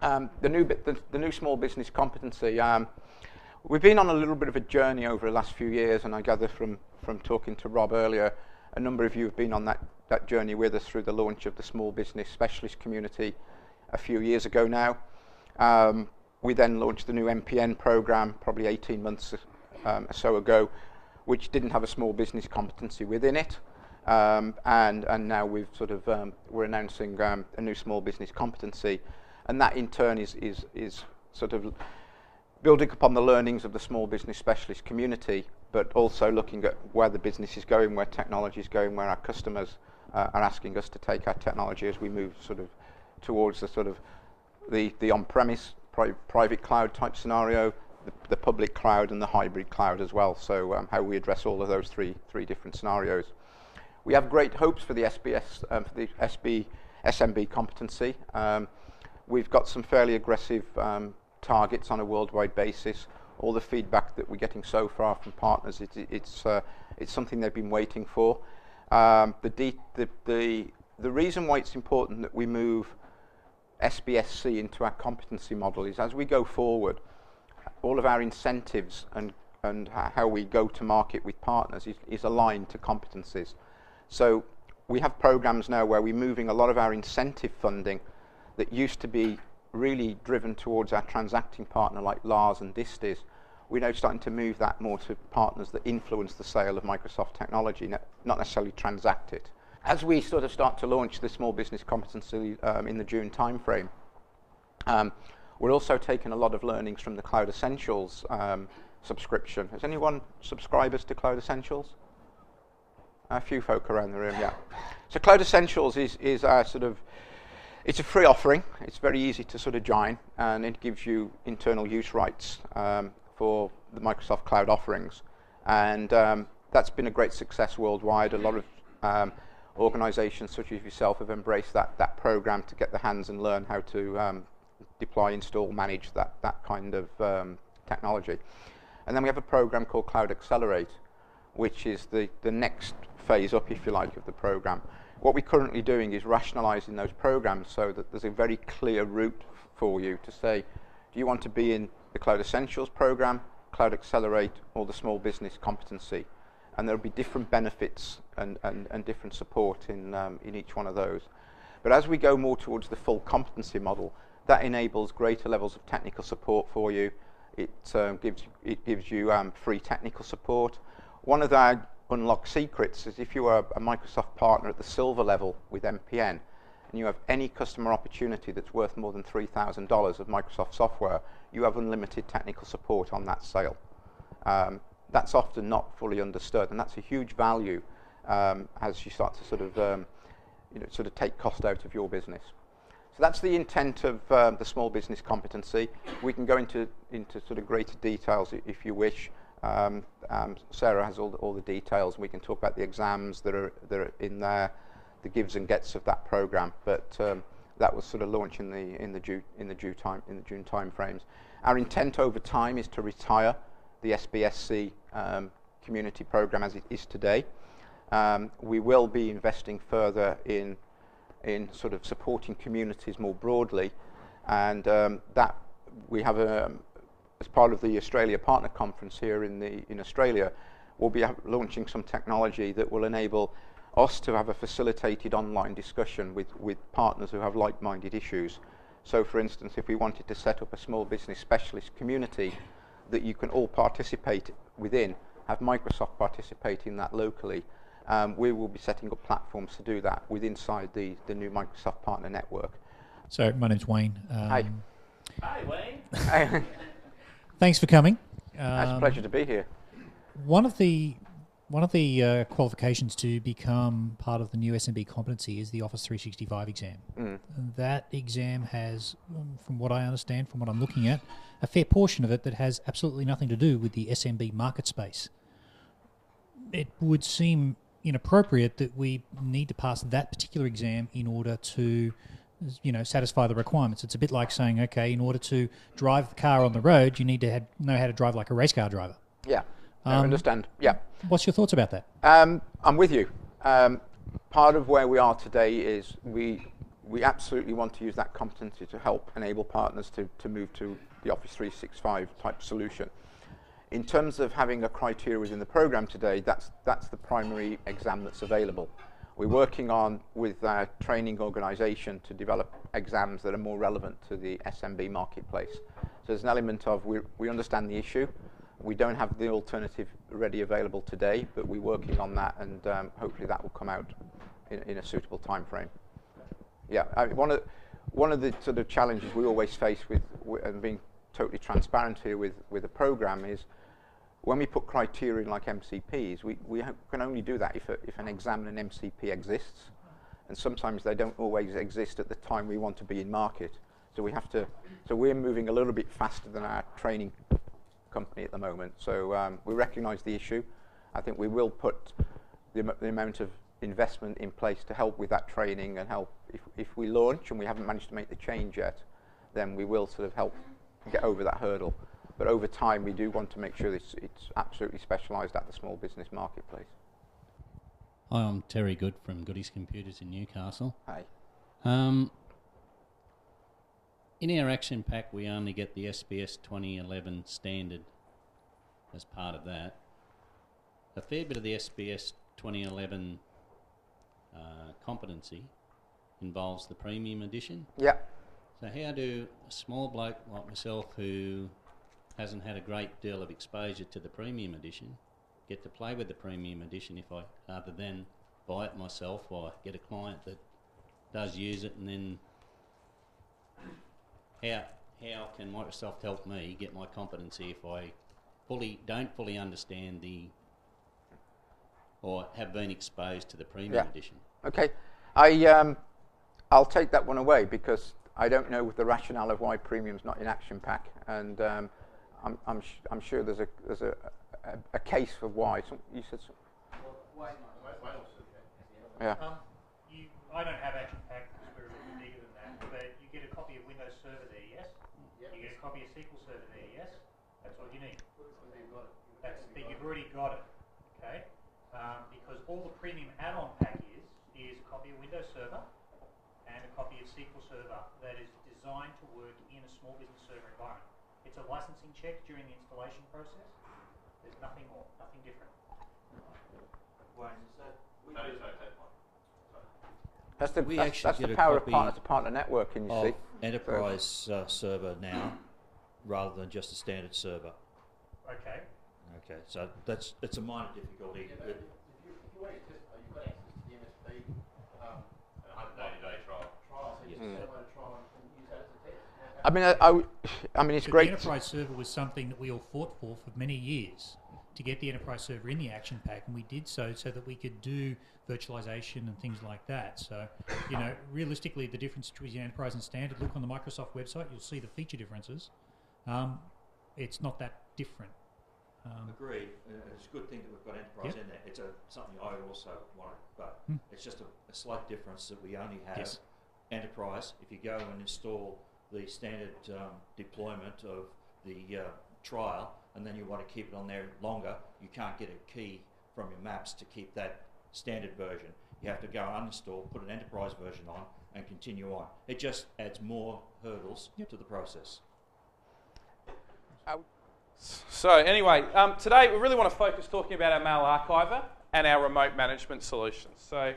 The new small business competency. We've been on a little bit of a journey over the last few years, and I gather from talking to Rob earlier, a number of you have been on that journey with us through the launch of the small business specialist community a few years ago now. We then launched the new MPN program probably 18 months or so ago, which didn't have a small business competency within it. And now we've sort of we're announcing a new small business competency, and that in turn is sort of building upon the learnings of the small business specialist community, but also looking at where the business is going, where technology is going, where our customers are asking us to take our technology as we move sort of towards the sort of the on-premise private cloud type scenario, the public cloud, and the hybrid cloud as well. So how we address all of those three different scenarios. We have great hopes for the SMB competency. We've got some fairly aggressive targets on a worldwide basis. All the feedback that we're getting so far from partners, it's something they've been waiting for. The reason why it's important that we move SBSC into our competency model is, as we go forward, all of our incentives and how we go to market with partners is aligned to competencies. So we have programs now where we're moving a lot of our incentive funding that used to be really driven towards our transacting partner like Lars and Distis. We're now starting to move that more to partners that influence the sale of Microsoft technology, not necessarily transact it. As we sort of start to launch the small business competency in the June timeframe, we're also taking a lot of learnings from the Cloud Essentials subscription. Has anyone subscribers to Cloud Essentials? A few folk around the room, yeah. So Cloud Essentials is our sort of, it's a free offering. It's very easy to sort of join, and it gives you internal use rights for the Microsoft Cloud offerings. And that's been a great success worldwide. A lot of organizations such as yourself have embraced that program to get their hands and learn how to deploy, install, manage that kind of technology. And then we have a program called Cloud Accelerate, which is the next phase up, if you like, of the program. What we're currently doing is rationalizing those programs so that there's a very clear route for you to say, do you want to be in the Cloud Essentials program, Cloud Accelerate, or the small business competency? And there'll be different benefits and different support in each one of those. But as we go more towards the full competency model, that enables greater levels of technical support for you. It gives you free technical support. One of our unlocked secrets is if you are a Microsoft partner at the silver level with MPN, and you have any customer opportunity that's worth more than $3,000 of Microsoft software, you have unlimited technical support on that sale. That's often not fully understood, and that's a huge value as you start to sort of take cost out of your business. So that's the intent of the small business competency. We can go into sort of greater details if you wish. Sarah has all the details, and we can talk about the exams that are in there, the gives and gets of that program. But that was sort of launched in the June time frames. Our intent over time is to retire the SBSC community program as it is today. We will be investing further in sort of supporting communities more broadly, and that we have as part of the Australia Partner Conference here in Australia, we'll be launching some technology that will enable us to have a facilitated online discussion with partners who have like-minded issues. So for instance, if we wanted to set up a small business specialist community that you can all participate within, have Microsoft participate in that locally, we will be setting up platforms to do that inside the new Microsoft Partner Network. So my name's Wayne. Hi. Hi, Wayne. Thanks for coming. It's a pleasure to be here. One of the qualifications to become part of the new SMB competency is the Office 365 exam. And that exam has, from what I understand, from what I'm looking at, a fair portion of it that has absolutely nothing to do with the SMB market space. It would seem inappropriate that we need to pass that particular exam in order to satisfy the requirements. It's a bit like saying, okay, in order to drive the car on the road, you need to know how to drive like a race car driver. Yeah, I understand. Yeah. What's your thoughts about that? I'm with you. Part of where we are today is we absolutely want to use that competency to help enable partners to move to the Office 365 type solution. In terms of having a criteria within the program today, that's the primary exam that's available. We're working on with our training organisation to develop exams that are more relevant to the SMB marketplace. So there's an element of we understand the issue. We don't have the alternative ready available today, but we're working on that, and hopefully that will come out in a suitable time frame. Yeah, one of the sort of challenges we always face with and being totally transparent here with a program is when we put criteria like MCPs, we can only do that if an exam and an MCP exists, and sometimes they don't always exist at the time we want to be in market. So we have to. So we're moving a little bit faster than our training company at the moment. So we recognise the issue. I think we will put the amount of investment in place to help with that training and help if we launch and we haven't managed to make the change yet, then we will sort of help get over that hurdle. But over time, we do want to make sure it's absolutely specialised at the small business marketplace. Hi, I'm Terry Good from Goodies Computers in Newcastle. Hi. In our action pack, we only get the SBS 2011 standard as part of that. A fair bit of the SBS 2011 competency involves the premium edition. Yeah. So how do a small bloke like myself who hasn't had a great deal of exposure to the premium edition get to play with the premium edition if I, other than buy it myself or get a client that does use it, and then how can Microsoft help me get my competency if I don't fully understand or have been exposed to the premium edition? Okay, I'll take that one away because I don't know the rationale of why premium's not in Action Pack, and I'm sure there's a case for why. You said so. Yeah. I don't have Action Pack because we're a bit bigger than that, but you get a copy of Windows Server there, yes? Yep. You get a copy of SQL Server there, yes? That's all you need. But you've already got it, okay? Because all the premium add-on pack is a copy of Windows Server and a copy of SQL Server that is designed to work in a small business server environment. It's a licensing check during the installation process. There's nothing more, nothing different. That's the power of partner networking, you see. Enterprise server now, rather than just a standard server. Okay. Okay, so it's a minor difficulty. Yeah, if you want to test, you've got access to the MSP, a 180-day trial. So you just download a trial and use that as a test. I mean, it's But great. The enterprise server was something that we all fought for many years to get the enterprise server in the Action Pack, and we did so that we could do virtualization and things like that. So, realistically, the difference between enterprise and standard, look on the Microsoft website, you'll see the feature differences. It's not that different. Agreed. It's a good thing that we've got enterprise in there. It's something I also wanted, but it's just a slight difference that we only have enterprise. If you go and install the standard deployment of the trial, and then you want to keep it on there longer, you can't get a key from your maps to keep that standard version. You have to go uninstall, put an enterprise version on, and continue on. It just adds more hurdles to the process. So anyway, today we really want to focus talking about our Mail Archiver and our remote management solutions. So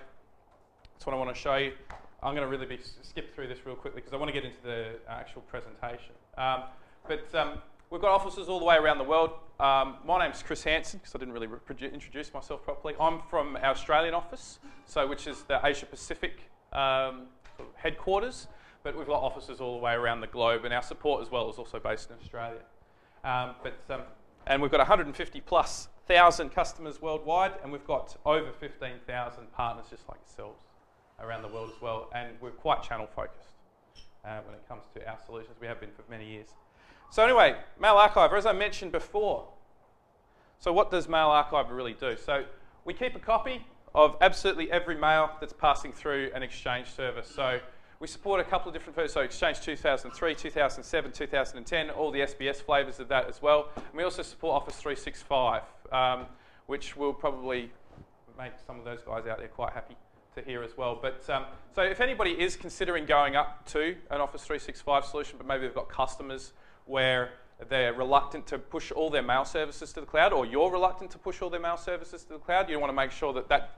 that's what I want to show you. I'm going to really skip through this real quickly because I want to get into the actual presentation. We've got offices all the way around the world. My name's Chris Hansen, because I didn't really introduce myself properly. I'm from our Australian office, which is the Asia Pacific headquarters, but we've got offices all the way around the globe, and our support as well is also based in Australia. And we've got 150,000+ customers worldwide, and we've got over 15,000 partners just like yourselves around the world as well, and we're quite channel focused when it comes to our solutions. We have been for many years. So anyway, Mail Archiver, as I mentioned before. So what does Mail Archiver really do? So we keep a copy of absolutely every mail that's passing through an Exchange server. So we support a couple of different versions, so Exchange 2003, 2007, 2010, all the SBS flavours of that as well. And we also support Office 365, which will probably make some of those guys out there quite happy to here as well. But so if anybody is considering going up to an Office 365 solution, but maybe they've got customers where they're reluctant to push all their mail services to the cloud, or you're reluctant to push all their mail services to the cloud, you want to make sure that that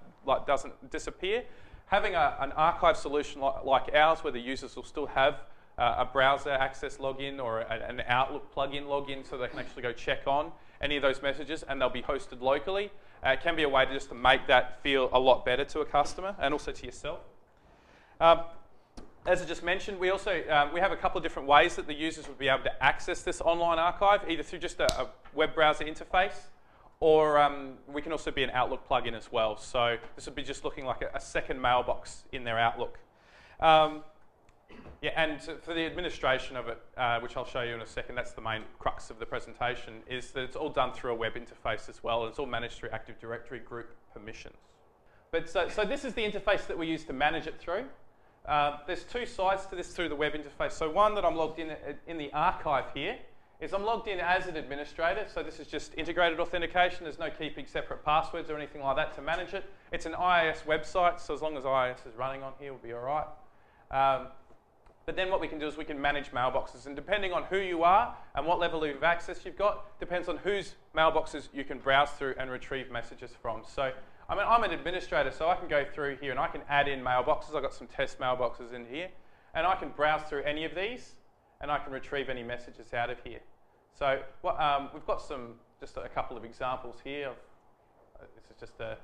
doesn't disappear. Having an archive solution like ours, where the users will still have a browser access login or an Outlook plugin login, so they can actually go check on any of those messages, and they'll be hosted locally. It can be a way to just to make that feel a lot better to a customer and also to yourself. As I just mentioned, we also we have a couple of different ways that the users would be able to access this online archive, either through just a web browser interface, or we can also be an Outlook plugin as well. So this would be just looking like a second mailbox in their Outlook. Yeah, and for the administration of it, which I'll show you in a second, that's the main crux of the presentation, is that it's all done through a web interface as well, and it's all managed through Active Directory group permissions. But so this is the interface that we use to manage it through. There's two sides to this through the web interface. So one that I'm logged in the archive here is I'm logged in as an administrator. So this is just integrated authentication. There's no keeping separate passwords or anything like that to manage it. It's an IIS website, so as long as IIS is running on here, we'll be all right. But then what we can do is we can manage mailboxes, and depending on who you are and what level of access you've got, depends on whose mailboxes you can browse through and retrieve messages from. So I mean, I'm an administrator, so I can go through here and I can add in mailboxes. I've got some test mailboxes in here, and I can browse through any of these, and I can retrieve any messages out of here. So we've got just a couple of examples here. This is just a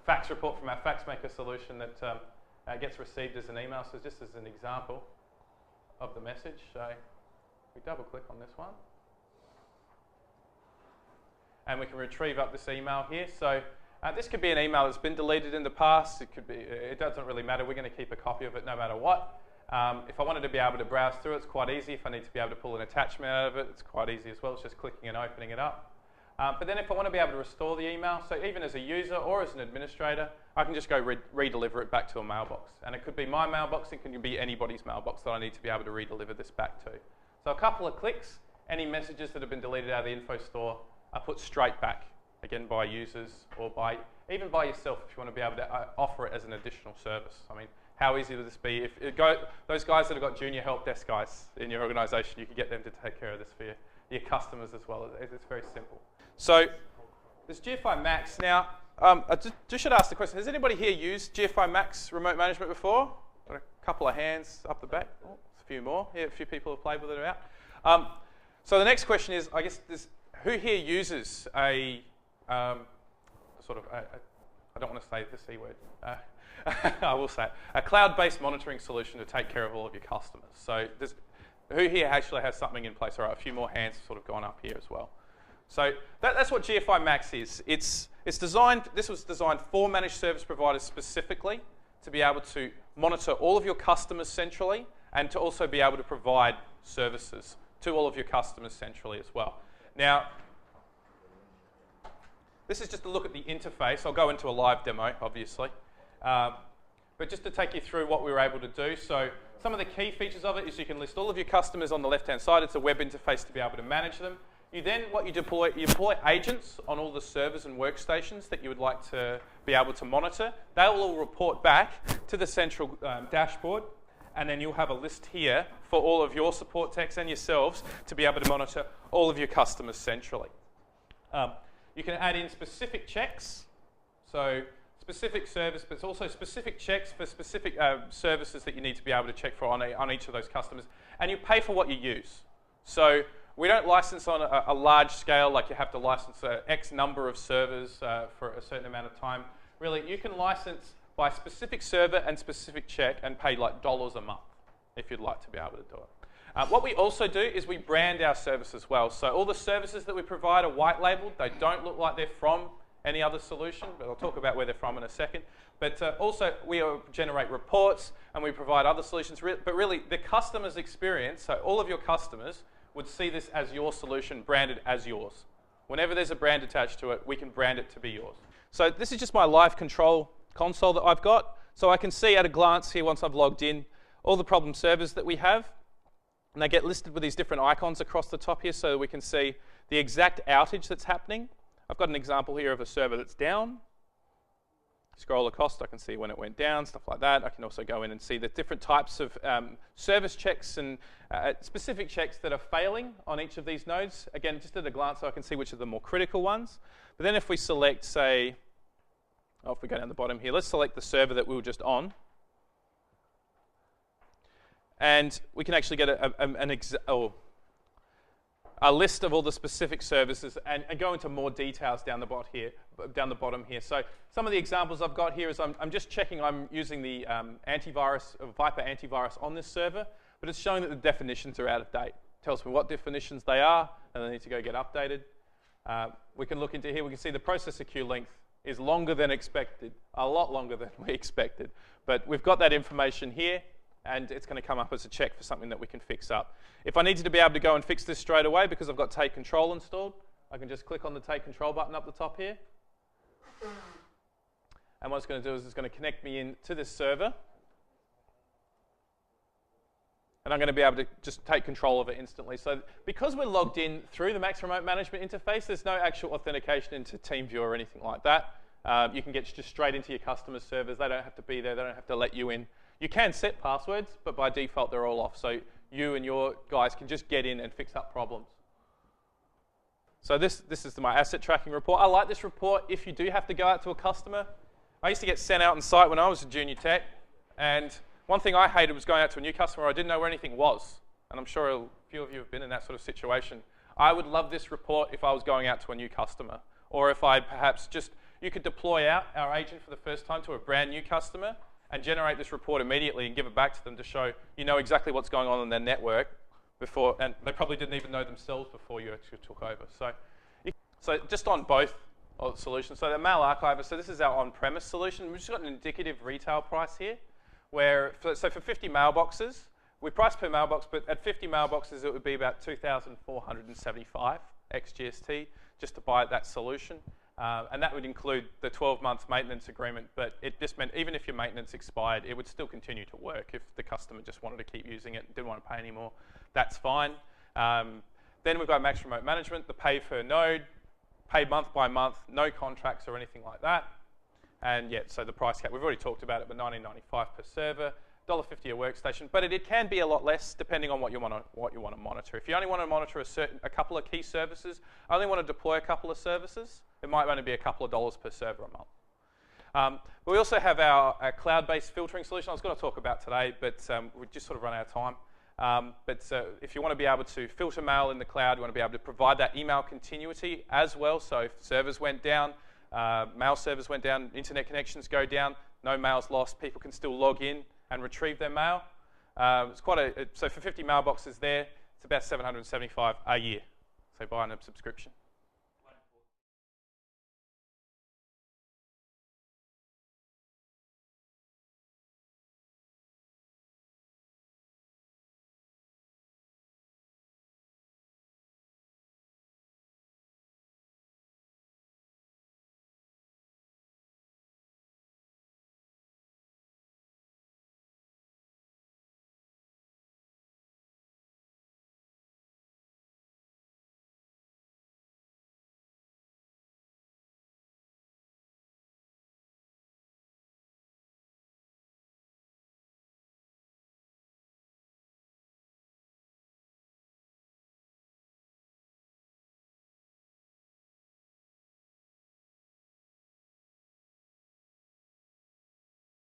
fax report from our FaxMaker solution that gets received as an email. So just as an example of the message. So we double click on this one, and we can retrieve up this email here. So this could be an email that's been deleted in the past. It could be. It doesn't really matter. We're going to keep a copy of it no matter what. If I wanted to be able to browse through it, it's quite easy. If I need to be able to pull an attachment out of it, it's quite easy as well. It's just clicking and opening it up. But then if I want to be able to restore the email, so even as a user or as an administrator, I can just go redeliver it back to a mailbox. And it could be my mailbox, it can be anybody's mailbox that I need to be able to redeliver this back to. So a couple of clicks, any messages that have been deleted out of the info store are put straight back, again by users or even by yourself if you want to be able to offer it as an additional service. I mean, how easy would this be? If those guys that have got junior help desk guys in your organisation, you can get them to take care of this for your customers as well. It's very simple. So there's GFI Max. Now, I just should ask the question, has anybody here used GFI Max remote management before? Got a couple of hands up the back. Oh, a few more. Yeah, a few people have played with it about. So the next question is, I guess, who here uses a sort of, I don't want to say the C word. I will say it, a cloud-based monitoring solution to take care of all of your customers. So who here actually has something in place? All right, a few more hands sort of gone up here as well. So that's what GFI Max is. It's designed. This was designed for managed service providers specifically to be able to monitor all of your customers centrally, and to also be able to provide services to all of your customers centrally as well. Now, this is just a look at the interface. I'll go into a live demo, obviously. But just to take you through what we were able to do. So some of the key features of it is you can list all of your customers on the left-hand side. It's a web interface to be able to manage them. You deploy agents on all the servers and workstations that you would like to be able to monitor. They will all report back to the central dashboard, and then you'll have a list here for all of your support techs and yourselves to be able to monitor all of your customers centrally. You can add in specific checks, so specific service, but also specific checks for specific services that you need to be able to check for on each of those customers. And you pay for what you use. So we don't license on a large scale, like you have to license X number of servers for a certain amount of time. Really, you can license by specific server and specific check and pay like dollars a month if you'd like to be able to do it. What we also do is we brand our service as well. So all the services that we provide are white labeled. They don't look like they're from any other solution, but I'll talk about where they're from in a second. But also we generate reports and we provide other solutions. But really, the customer's experience, so all of your customers would see this as your solution, branded as yours. Whenever there's a brand attached to it, we can brand it to be yours. So this is just my live control console that I've got. So I can see at a glance here, once I've logged in, all the problem servers that we have. And they get listed with these different icons across the top here so that we can see the exact outage that's happening. I've got an example here of a server that's down. scroll across, I can see when it went down, stuff like that. I can also go in and see the different types of service checks and specific checks that are failing on each of these nodes. Again, just at a glance, so I can see which are the more critical ones. But then if we select, say, if we go down the bottom here, let's select the server that we were just on. And we can actually get a list of all the specific services and go into more details down the bottom here. So some of the examples I've got here is I'm just checking I'm using the antivirus, Viper antivirus on this server, but it's showing that the definitions are out of date. It tells me what definitions they are, and they need to go get updated. We can look into here, we can see the processor queue length is longer than expected, a lot longer than we expected. But we've got that information here, and it's going to come up as a check for something that we can fix up. If I needed to be able to go and fix this straight away because I've got Take Control installed, I can just click on the Take Control button up the top here. And what it's going to do is it's going to connect me in to this server. And I'm going to be able to just take control of it instantly. So because we're logged in through the Max Remote Management interface, there's no actual authentication into TeamViewer or anything like that. You can get just straight into your customer's servers. They don't have to be there. They don't have to let you in. You can set passwords, but by default, they're all off. So you and your guys can just get in and fix up problems. So this is my asset tracking report. I like this report if you do have to go out to a customer. I used to get sent out on site when I was a junior tech, and one thing I hated was going out to a new customer. I didn't know where anything was, and I'm sure a few of you have been in that sort of situation. I would love this report if I was going out to a new customer, or if I perhaps you could deploy out our agent for the first time to a brand new customer and generate this report immediately and give it back to them to show you know exactly what's going on in their network before, and they probably didn't even know themselves before you actually took over. So just on both solutions, so the Mail Archiver, so this is our on-premise solution. We've just got an indicative retail price here, where, so for 50 mailboxes, we price per mailbox, but at 50 mailboxes it would be about $2,475 ex-GST just to buy that solution. And that would include the 12-month maintenance agreement, but it just meant even if your maintenance expired, it would still continue to work. If the customer just wanted to keep using it and didn't want to pay anymore, that's fine. Then we've got Max Remote Management, the pay per node, paid month by month, no contracts or anything like that. And yeah, so the price cap, we've already talked about it, but $19.95 per server, $1.50 a workstation, but it can be a lot less depending on what you want to monitor. If you only want to monitor a couple of key services, only want to deploy a couple of services, it might only be a couple of dollars per server a month. We also have our cloud-based filtering solution I was going to talk about today, but we've just sort of run out of time. If you want to be able to filter mail in the cloud, you want to be able to provide that email continuity as well. So if servers went down, mail servers went down, internet connections go down, no mail's lost, people can still log in and retrieve their mail. It's so for 50 mailboxes there, it's about $775 a year. So buy a subscription.